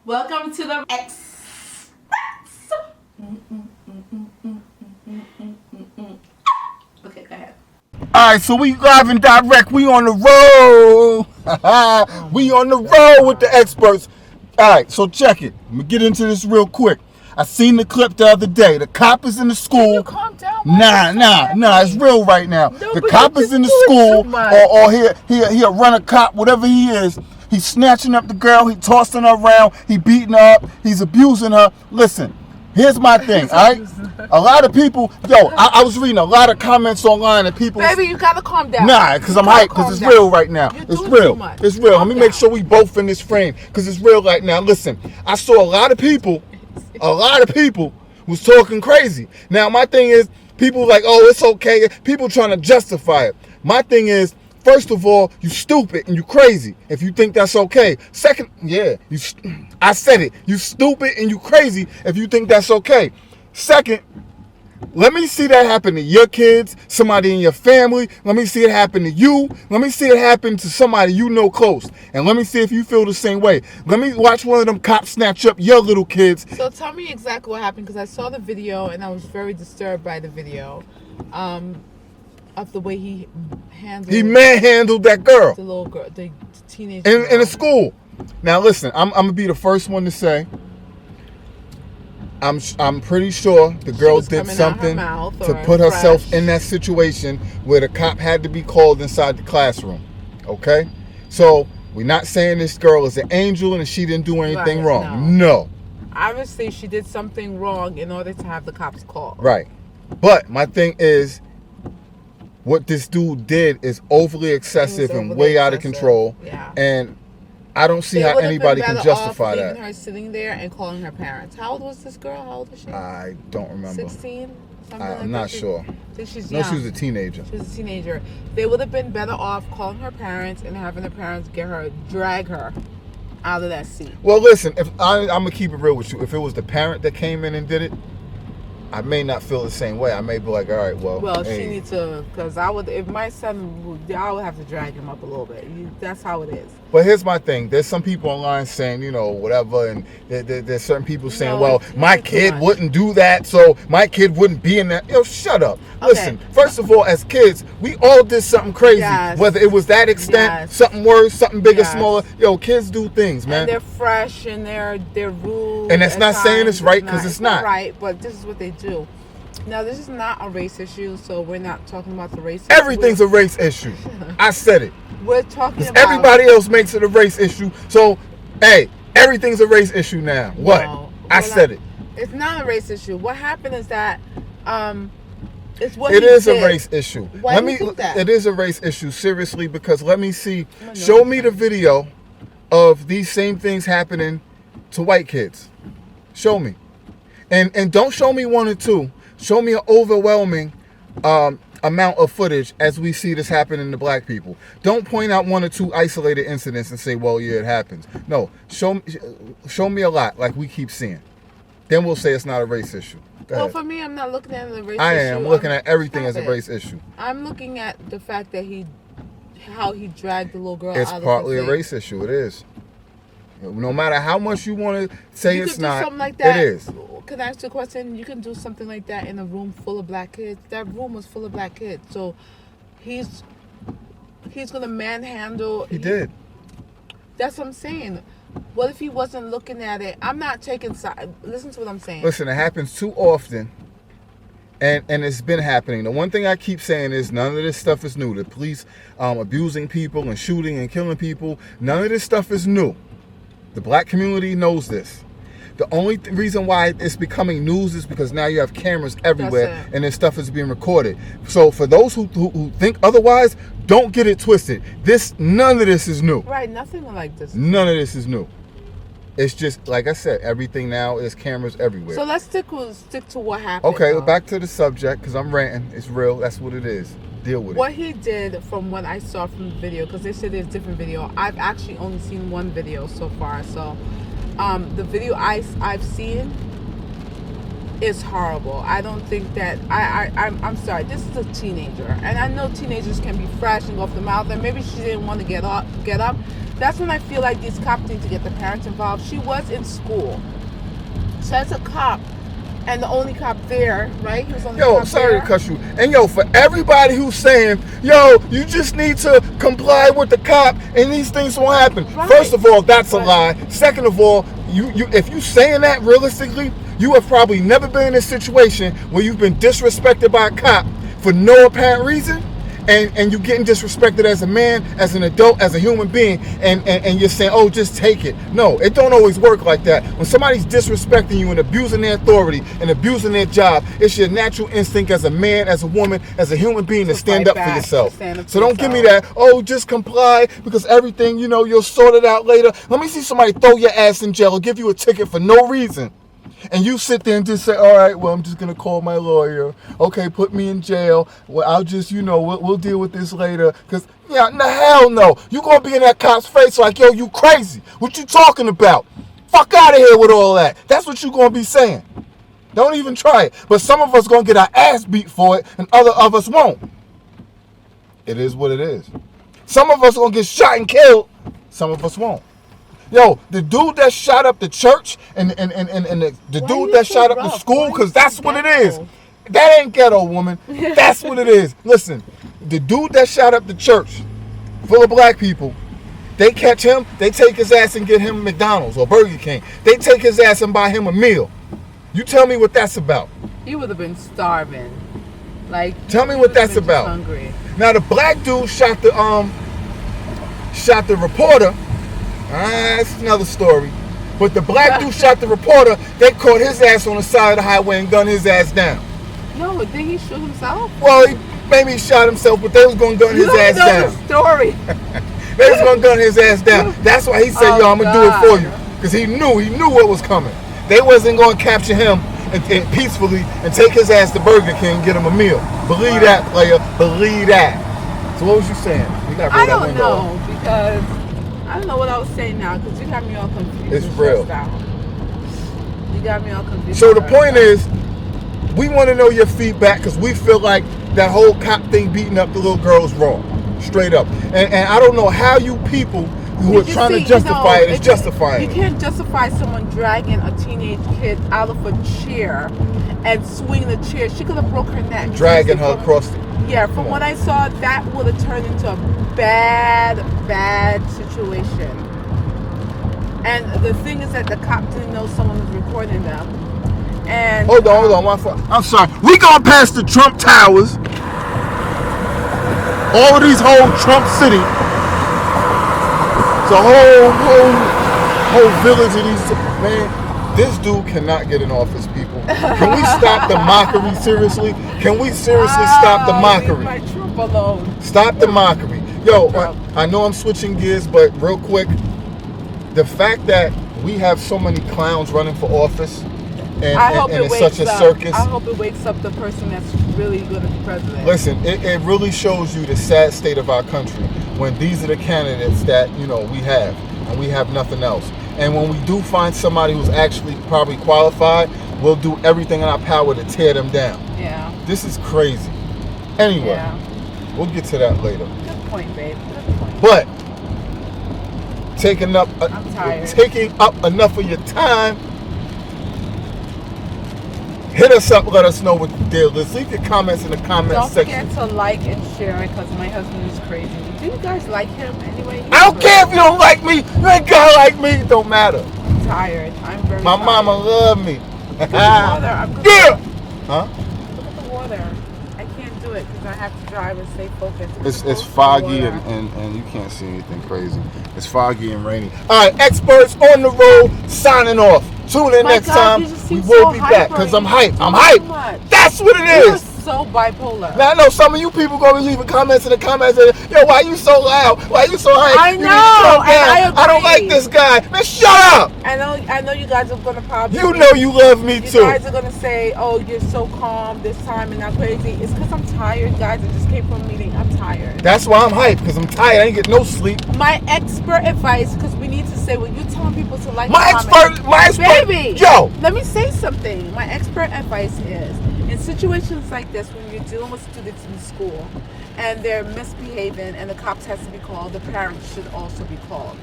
Welcome to the Express. Okay, go ahead. Alright, so we live and direct. We on the road. We on the road with the experts. Alright, so check it. Let me get into this real quick. I seen the clip the other day. The cop is in the school. Can you calm down? Nah. It's real right now. No, the but cop you're is in the just doing school, too much. or he a runner cop, whatever he is. He's snatching up the girl. He tossing her around. He beating her up. He's abusing her. Listen, here's my thing, all right? A lot of people, I was reading a lot of comments online and people. Baby, you gotta calm down. Nah, because I'm hyped, because it's real right now. It's real. It's real. Let me make sure we both in this frame, because it's real right now. Listen, I saw a lot of people was talking crazy. Now, my thing is, people like, oh, it's okay. People trying to justify it. My thing is, first of all, you stupid and you crazy if you think that's okay. Second, I said it. You stupid and you crazy if you think that's okay. Second, let me see that happen to your kids, somebody in your family. Let me see it happen to you. Let me see it happen to somebody you know close. And let me see if you feel the same way. Let me watch one of them cops snatch up your little kids. So tell me exactly what happened, because I saw the video and I was very disturbed by the video. Of the way he manhandled that girl. The little girl, the teenage in a school. Now listen, I'm gonna be the first one to say, I'm pretty sure the girl did something to put herself in that situation where the cop had to be called inside the classroom. Okay? So we're not saying this girl is an angel and she didn't do anything wrong. No. Obviously she did something wrong in order to have the cops called. Right. But my thing is, what this dude did is overly excessive and way out of control. Yeah. And I don't see how anybody can justify that. Leaving her sitting there and calling her parents. How old was this girl? How old is she? I don't remember. 16? I'm not sure. I think she's young. No, she was a teenager. She was a teenager. They would have been better off calling her parents and having the parents drag her out of that seat. Well, listen, if I'm gonna keep it real with you. If it was the parent that came in and did it, I may not feel the same way. I may be like, all right, well, hey. She needs to, because if my son, I would have to drag him up a little bit. That's how it is. But here's my thing. There's some people online saying, whatever, and there's certain people saying, well, my kid wouldn't do that, so my kid wouldn't be in that. Shut up. Okay. Listen, first of all, as kids, we all did something crazy. Yes. Whether it was that extent, something worse, something bigger, smaller. Kids do things, man. And they're fresh and they're rude. And that's not saying it's right, because it's not. Right, but this is what they do. Now, this is not a race issue, so we're not talking about the race issue. Everything's a race issue. I said it. We're talking about... Everybody else makes it a race issue. So, hey, everything's a race issue now. What? No, I said it. It's not a race issue. What happened is that it's what it he is did. A race issue. Why do you think that? It is a race issue, seriously, because let me see. Show me the video of these same things happening to white kids. Show me. And don't show me one or two. Show me an overwhelming amount of footage as we see this happening to black people. Don't point out one or two isolated incidents and say, well, yeah, it happens. No, show me a lot like we keep seeing. Then we'll say it's not a race issue. Well, for me, I'm not looking at it as a race issue. I am looking at everything as a race issue. I'm looking at the fact that how he dragged the little girl out of the It's partly a race issue. It is. No matter how much you want to say it's not, something like that. It is. Can I ask you a question? You can do something like that in a room full of black kids. That room was full of black kids. So he's going to manhandle. He did. That's what I'm saying. What if he wasn't looking at it? I'm not taking side. Listen to what I'm saying. Listen, it happens too often. And it's been happening. The one thing I keep saying is none of this stuff is new. The police abusing people and shooting and killing people. None of this stuff is new. The black community knows this. The only reason why it's becoming news is because now you have cameras everywhere and this stuff is being recorded. So for those who think otherwise, don't get it twisted. None of this is new. Right, nothing like this. None of this is new. It's just, like I said, everything now is cameras everywhere. So let's stick to what happened. Okay, back to the subject, because I'm ranting. It's real. That's what it is. Deal with it. What he did, from what I saw from the video, because they said there's different video. I've actually only seen one video so far. So the video I've seen is horrible. I don't think that I'm sorry. This is a teenager, and I know teenagers can be fresh and go off the mouth, and maybe she didn't want to get up. That's when I feel like these cops need to get the parents involved. She was in school. So as a cop, and the only cop there, right? He was only Yo, cop sorry there. to cut you. And yo, for everybody who's saying, yo, you just need to comply with the cop and these things won't happen. Right. First of all, that's a lie. Second of all, you if you saying that realistically, you have probably never been in a situation where you've been disrespected by a cop for no apparent reason. And you getting disrespected as a man, as an adult, as a human being, and you're saying, oh, just take it. No, it don't always work like that. When somebody's disrespecting you and abusing their authority and abusing their job, it's your natural instinct as a man, as a woman, as a human being to stand up for yourself. So don't give me that, oh, just comply because everything, you'll sort it out later. Let me see somebody throw your ass in jail or give you a ticket for no reason. And you sit there and just say, all right, well, I'm just going to call my lawyer. Okay, put me in jail. Well, I'll just, we'll deal with this later. Because, no, hell no. You going to be in that cop's face like, yo, you crazy. What you talking about? Fuck out of here with all that. That's what you going to be saying. Don't even try it. But some of us going to get our ass beat for it, and other of us won't. It is what it is. Some of us going to get shot and killed. Some of us won't. Yo, the dude that shot up the church and the dude that shot up the school, because that's what it is. That ain't ghetto, woman. That's what it is. Listen, the dude that shot up the church full of black people, they catch him, they take his ass and get him McDonald's or Burger King. They take his ass and buy him a meal. You tell me what that's about. He would have been starving. Tell me what that's about. Hungry. Now the black dude shot the reporter. That's another story. But the black dude shot the reporter. They caught his ass on the side of the highway and gunned his ass down. No, did he shoot himself? Well, maybe he shot himself, but they was going to gun his ass down. The story. They was going to gun his ass down. That's why he said, yo, I'm going to do it for you. Because he knew what was coming. They wasn't going to capture him and peacefully and take his ass to Burger King and get him a meal. Believe that, player. Believe that. So what was you saying? I don't know, because I don't know what I was saying now, because you got me all confused. It's real. You got me all confused. So the point is, we want to know your feedback because we feel like that whole cop thing beating up the little girl is wrong. Straight up. And I don't know how you people who are trying to justify it is justifying it. You can't justify someone dragging a teenage kid out of a chair and swinging the chair. She could have broke her neck. Dragging her across the... Yeah, from what I saw, that would have turned into a bad situation. And the thing is that the cop didn't know someone was recording them. And hold on, my fault. I'm sorry. We gone past the Trump Towers. All of these whole Trump City. It's a whole village of these. Man, this dude cannot get in office, people. Can we stop the mockery, seriously? Can we seriously stop the mockery? Leave my Trump alone. Stop the mockery. Yo, I know I'm switching gears, but real quick, the fact that we have so many clowns running for office and it's such a circus. I hope it wakes up the person that's really going to be president. Listen, it really shows you the sad state of our country when these are the candidates that, we have, and we have nothing else. And when we do find somebody who's actually probably qualified, we'll do everything in our power to tear them down. Yeah. This is crazy. Anyway, we'll get to that later. Good point, babe. Good point. But taking up enough of your time, hit us up, let us know what the deal is. Leave your comments in the comments section. Don't forget to like and share it because my husband is crazy. Do you guys like him anyway? I don't care if you don't like me. You ain't gotta like me. It don't matter. I'm tired. I'm very My tired. mama love me. Look at the water. Yeah. Huh? Look at the water. I can't do it because I have to drive and stay focused. It's foggy and you can't see anything crazy. It's foggy and rainy. All right, experts on the road signing off. Tune in next time. We will be back because I'm hyped. I'm hyped. That's what it is. So bipolar. Now I know some of you people gonna be leaving comments in the comments and, yo, why you so loud? Why you so hyped? I know. I don't like this guy. Man, shut up. I know you guys are gonna probably. You know you love me too. You guys are gonna say, "Oh, you're so calm this time and not crazy." It's because I'm tired, guys. I just came from a meeting. I'm tired. That's why I'm hyped because I'm tired. I ain't get no sleep. My expert advice, because we need to say when you're telling people to like. My expert. Baby, yo. Let me say something. My expert advice is, in situations like this, when you're dealing with students in school and they're misbehaving and the cops has to be called, the parents should also be called.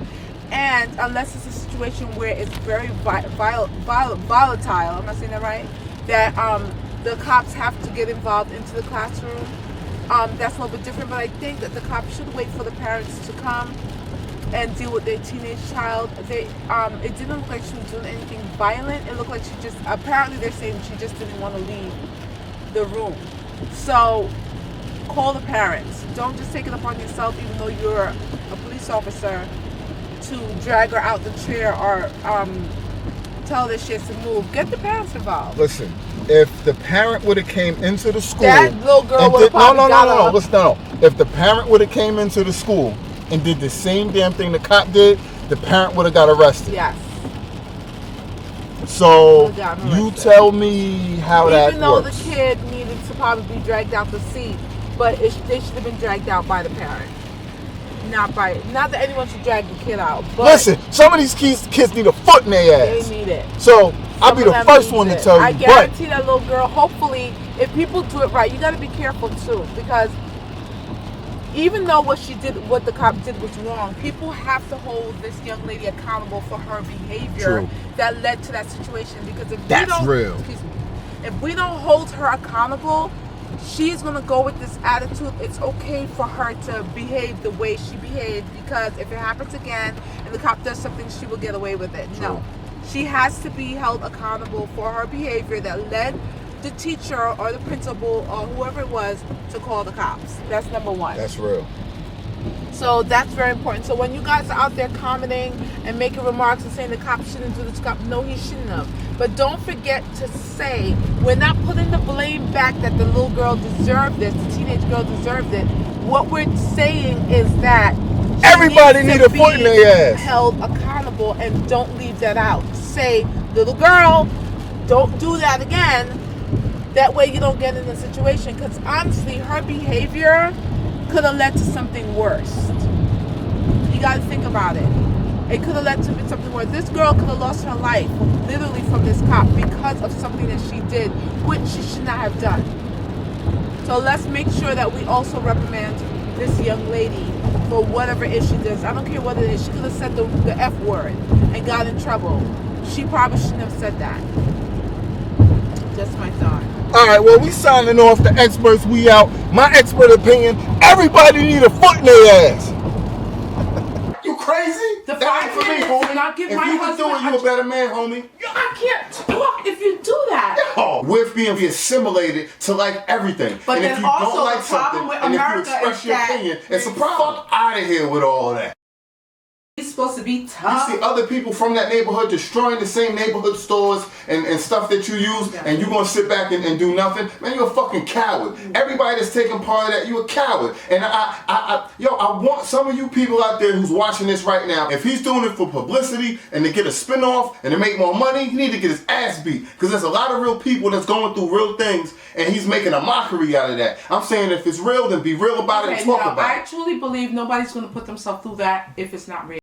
And unless it's a situation where it's very volatile, am I saying that right? That the cops have to get involved into the classroom. That's a little bit different, but I think that the cops should wait for the parents to come and deal with their teenage child. It didn't look like she was doing anything violent. It looked like she just, apparently they're saying she just didn't want to leave the room. So call the parents. Don't just take it upon yourself, even though you're a police officer, to drag her out the chair or tell her she has to move. Get the parents involved. Listen, if the parent would have came into the school, that little girl would have probably no. If the parent would have came into the school and did the same damn thing the cop did, the parent would have got arrested. Yes. So you tell me how that works. Even though the kid needed to probably be dragged out the seat, but they should have been dragged out by the parent. Not that anyone should drag the kid out. But listen, some of these kids need a foot in their ass. They need it. So I'll be the first one to tell you. I guarantee that little girl, hopefully, if people do it right, you got to be careful too, because even though what the cop did was wrong, people have to hold this young lady accountable for her behavior that led to that situation. Because if we don't hold her accountable, she's going to go with this attitude. It's okay for her to behave the way she behaved, because if it happens again and the cop does something, she will get away with it. True. No. She has to be held accountable for her behavior that led the teacher or the principal or whoever it was to call the cops. That's number one. That's real. So that's very important. So when you guys are out there commenting and making remarks and saying the cop shouldn't do this, no, he shouldn't have. But don't forget to say, we're not putting the blame back that the little girl deserved this, the teenage girl deserved it. What we're saying is that everybody need a foot in their ass. Held accountable, and don't leave that out. Say, little girl, don't do that again. That way you don't get in a situation, because honestly, her behavior could have led to something worse. You got to think about it. It could have led to something worse. This girl could have lost her life literally from this cop because of something that she did, which she should not have done. So let's make sure that we also reprimand this young lady for whatever it is she does. I don't care what it is. She could have said the F word and got in trouble. She probably shouldn't have said that. Just my thought. All right, well, we signing off. The experts, we out. My expert opinion, everybody need a foot in their ass. You crazy? That ain't for me, homie. If you can do it, you a better man, homie. I can't talk if you do that. No. We're being assimilated to like everything. But and then if you also don't like the problem something, with and America if you express is your that opinion, it's a problem. Fuck out of here with all that. He's supposed to be tough. You see other people from that neighborhood destroying the same neighborhood stores and stuff that you use, and you're going to sit back and do nothing? Man, you're a fucking coward. Everybody that's taking part of that, you're a coward. And I want some of you people out there who's watching this right now, if he's doing it for publicity and to get a spinoff and to make more money, he need to get his ass beat. Because there's a lot of real people that's going through real things, and he's making a mockery out of that. I'm saying if it's real, then be real about it and talk about it. I truly believe nobody's going to put themselves through that if it's not real.